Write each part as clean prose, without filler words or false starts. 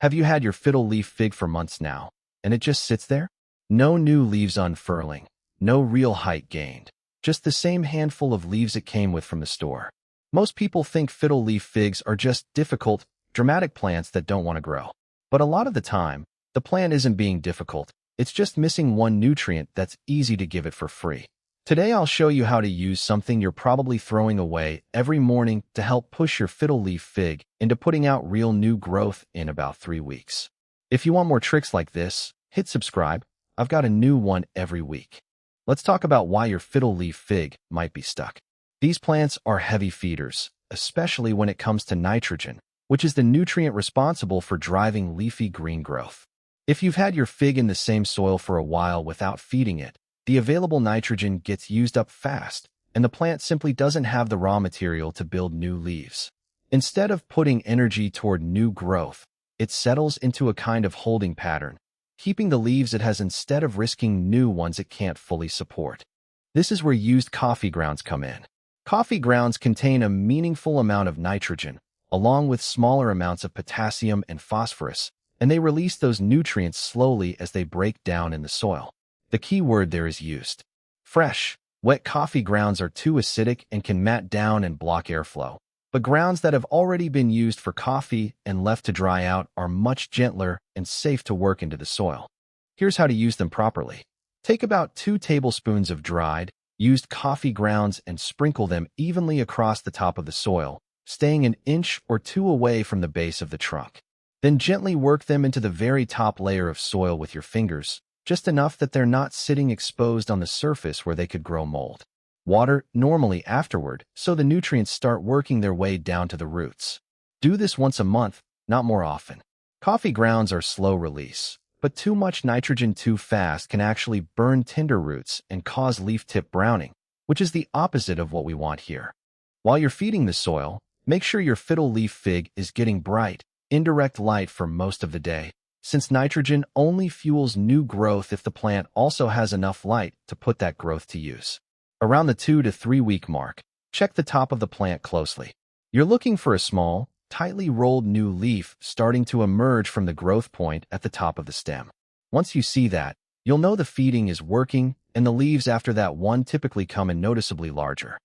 Have you had your fiddle-leaf fig for months now, and it just sits there? No new leaves unfurling, no real height gained, just the same handful of leaves it came with from the store. Most people think fiddle-leaf figs are just difficult, dramatic plants that don't want to grow. But a lot of the time, the plant isn't being difficult, it's just missing one nutrient that's easy to give it for free. Today I'll show you how to use something you're probably throwing away every morning to help push your fiddle-leaf fig into putting out real new growth in about 3 weeks. If you want more tricks like this, hit subscribe. I've got a new one every week. Let's talk about why your fiddle-leaf fig might be stuck. These plants are heavy feeders, especially when it comes to nitrogen, which is the nutrient responsible for driving leafy green growth. If you've had your fig in the same soil for a while without feeding it, the available nitrogen gets used up fast, and the plant simply doesn't have the raw material to build new leaves. Instead of putting energy toward new growth, it settles into a kind of holding pattern, keeping the leaves it has instead of risking new ones it can't fully support. This is where used coffee grounds come in. Coffee grounds contain a meaningful amount of nitrogen, along with smaller amounts of potassium and phosphorus, and they release those nutrients slowly as they break down in the soil. The key word there is used. Fresh, wet coffee grounds are too acidic and can mat down and block airflow. But grounds that have already been used for coffee and left to dry out are much gentler and safe to work into the soil. Here's how to use them properly. Take about 2 tablespoons of dried, used coffee grounds and sprinkle them evenly across the top of the soil, staying an inch or 2 away from the base of the trunk. Then gently work them into the very top layer of soil with your fingers, just enough that they're not sitting exposed on the surface where they could grow mold. Water normally afterward, so the nutrients start working their way down to the roots. Do this once a month, not more often. Coffee grounds are slow release, but too much nitrogen too fast can actually burn tender roots and cause leaf tip browning, which is the opposite of what we want here. While you're feeding the soil, make sure your fiddle-leaf fig is getting bright, indirect light for most of the day, since nitrogen only fuels new growth if the plant also has enough light to put that growth to use. Around the 2 to 3 week mark, check the top of the plant closely. You're looking for a small, tightly rolled new leaf starting to emerge from the growth point at the top of the stem. Once you see that, you'll know the feeding is working, and the leaves after that one typically come in noticeably larger.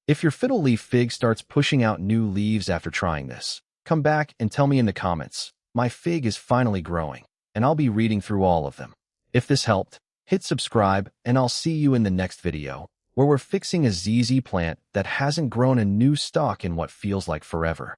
If your fiddle-leaf fig starts pushing out new leaves after trying this, come back and tell me in the comments, "My fig is finally growing," and I'll be reading through all of them. If this helped, hit subscribe, and I'll see you in the next video, where we're fixing a ZZ plant that hasn't grown a new stalk in what feels like forever.